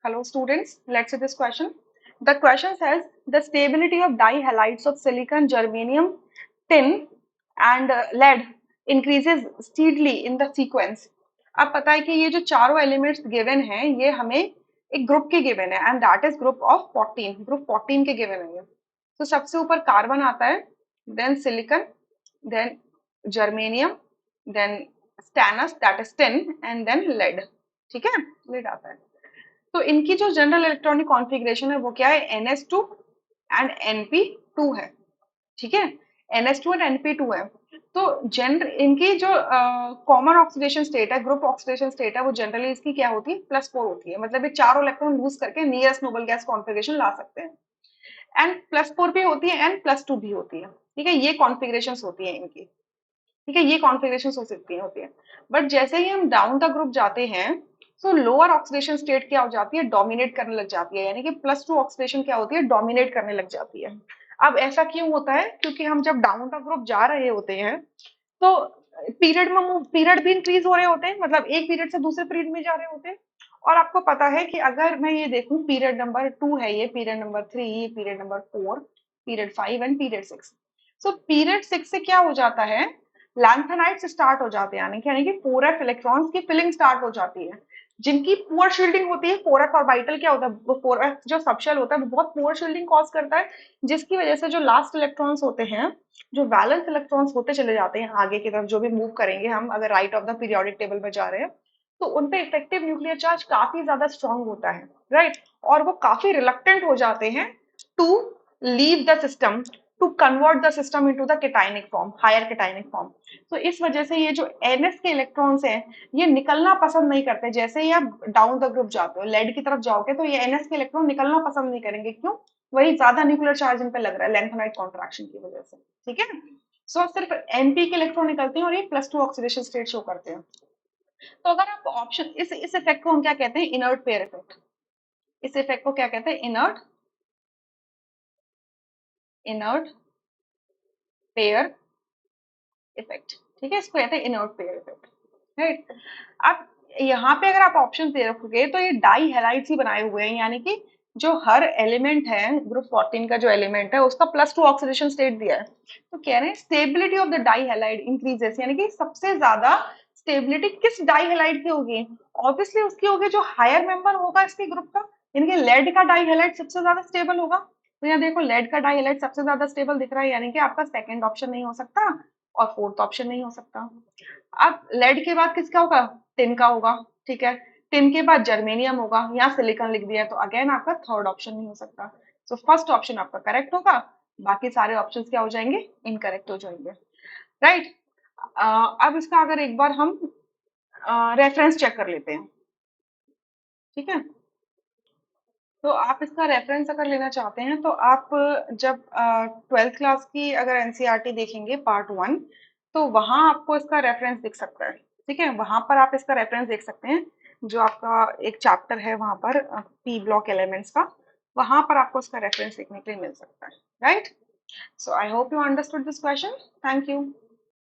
Hello students, let's see this question. The question says the stability of dihalides of silicon, germanium, tin and lead increases steadily in the sequence. अब पता है कि ये जो चारों elements given हैं ये हमें एक ग्रुप के गिवन है and that is group of 14, group 14 के गिवन है ये. तो सबसे ऊपर कार्बन आता है, then silicon, then germanium, then stannous that is tin and then lead. ठीक है, लेड आता है. तो इनकी जो जनरल इलेक्ट्रॉनिक कॉन्फ़िगरेशन है वो क्या है, NS2 एंड NP2 है. ठीक है, NS2 एंड NP2 है. तो जनरल इनकी जो कॉमन ऑक्सीडेशन स्टेट है, ग्रुप ऑक्सीडेशन स्टेट है, वो जनरली इसकी क्या होती है, +4 होती है. मतलब ये चारों इलेक्ट्रॉन लूज करके नियरेस्ट नोबल गैस कॉन्फ़िगरेशन ला सकते हैं. एंड +4 भी होती है एंड +2 भी होती है. ठीक है, ये कॉन्फ़िगरेशन होती है इनकी. ठीक है, ये कॉन्फ़िगरेशन हो सकती है, होती है. बट जैसे ही हम डाउन द ग्रुप जाते हैं तो लोअर ऑक्सीडेशन स्टेट क्या हो जाती है, डोमिनेट करने लग जाती है. यानी कि +2 ऑक्सीडेशन क्या होती है, डोमिनेट करने लग जाती है. अब ऐसा क्यों होता है, क्योंकि हम जब डाउन द ग्रुप जा रहे होते हैं तो पीरियड में पीरियड भी इंक्रीज हो रहे होते हैं, मतलब एक पीरियड से दूसरे पीरियड में जा रहे होते हैं. और आपको पता है कि अगर मैं ये देखूं, पीरियड नंबर 2 है ये, period number 3, period number 4, period 5 and period 6. So period 6 से क्या हो जाता है, लैंथेनाइड्स स्टार्ट हो जाते हैं. यानी कि 4f इलेक्ट्रॉन्स की फिलिंग स्टार्ट हो जाती है, जिनकी पुअर शील्डिंग होती है. 4f ऑर्बिटल क्या होता है, वो 4f जो सबशेल होता है वो बहुत पुअर शील्डिंग कॉज करता है, जिसकी वजह से जो लास्ट इलेक्ट्रॉन्स होते हैं, जो वैलेंस इलेक्ट्रॉन्स होते चले जाते हैं आगे की तरफ, जो भी मूव करेंगे हम अगर right of the periodic table में जा रहे हैं, तो उन पे इफेक्टिव न्यूक्लियर चार्ज काफी ज्यादा स्ट्रांग होता है, राइट. और वो काफी रिलक्टेंट हो जाते हैं to leave the system, to convert the system into the cationic form, higher cationic form. तो इस वजह से ये जो NS के इलेक्ट्रॉन्स हैं ये निकलना पसंद नहीं करते. जैसे ही आप डाउन द ग्रुप जाते हो, लेड की तरफ जाओगे, तो ये NS के इलेक्ट्रॉन निकलना पसंद नहीं करेंगे. क्यों, वही ज्यादा न्यूक्लियर चार्ज इन पे लग रहा है लेंथेनाइड कॉन्ट्रैक्शन की वजह से. ठीक है, सो सिर्फ NP के इलेक्ट्रॉन निकलते हैं और ये +2 ऑक्सीडेशन स्टेट शो करते हैं. तो अगर आप ऑप्शन, इस इफेक्ट को हम क्या कहते हैं, इनर्ट पेयर इफेक्ट. इस इफेक्ट को क्या कहते हैं, इनर्ट पेयर इफेक्ट. ठीक है, इसको कहते हैं इनर्ट पेयर इफेक्ट, राइट. अब यहाँ पे अगर आप ऑप्शन दे रखोगे तो ये डाई हेलाइड्स ही बनाए हुए हैं. यानी कि जो हर एलिमेंट है, ग्रुप 14 का जो एलिमेंट है उसका +2 ऑक्सीडेशन स्टेट दिया है. तो कह रहे हैं stability of the die halide increases. यानी कि सबसे ज्यादा स्टेबिलिटी किस डाई हेलाइड की होगी, ऑब्वियसली उसकी होगी जो हायर मेंबर होगा इसके ग्रुप का. यानी कि लेड का डाई हेलाइड सबसे ज्यादा स्टेबल होगा. तो यहाँ देखो लेड का डाई हेलाइड सबसे ज्यादा स्टेबल दिख रहा है, यानी कि आपका सेकंड ऑप्शन नहीं हो सकता और फोर्थ ऑप्शन नहीं हो सकता. अब लेड के बाद किसका होगा, टिन का होगा. ठीक है, टिन के बाद जर्मेनियम होगा, यहाँ सिलिकॉन लिख दिया है, तो अगेन आपका थर्ड ऑप्शन नहीं हो सकता. सो फर्स्ट ऑप्शन आपका करेक्ट होगा, बाकी सारे ऑप्शंस क्या हो जाएंगे, इनकरेक्ट हो जाएंगे, राइट. अब इसका अगर एक बार हम रेफरेंस चेक कर लेते हैं. ठीक है, तो आप इसका रेफरेंस अगर लेना चाहते हैं तो आप जब 12th क्लास की अगर NCERT देखेंगे पार्ट 1, तो वहां आपको इसका रेफरेंस दिख सकता है. ठीक है, वहां पर आप इसका रेफरेंस देख सकते हैं. जो आपका एक चैप्टर है वहां पर P ब्लॉक एलिमेंट्स का, वहां पर आपको इसका रेफरेंस देखने के लिए मिल सकता है, right. So I hope you understood this question. Thank you.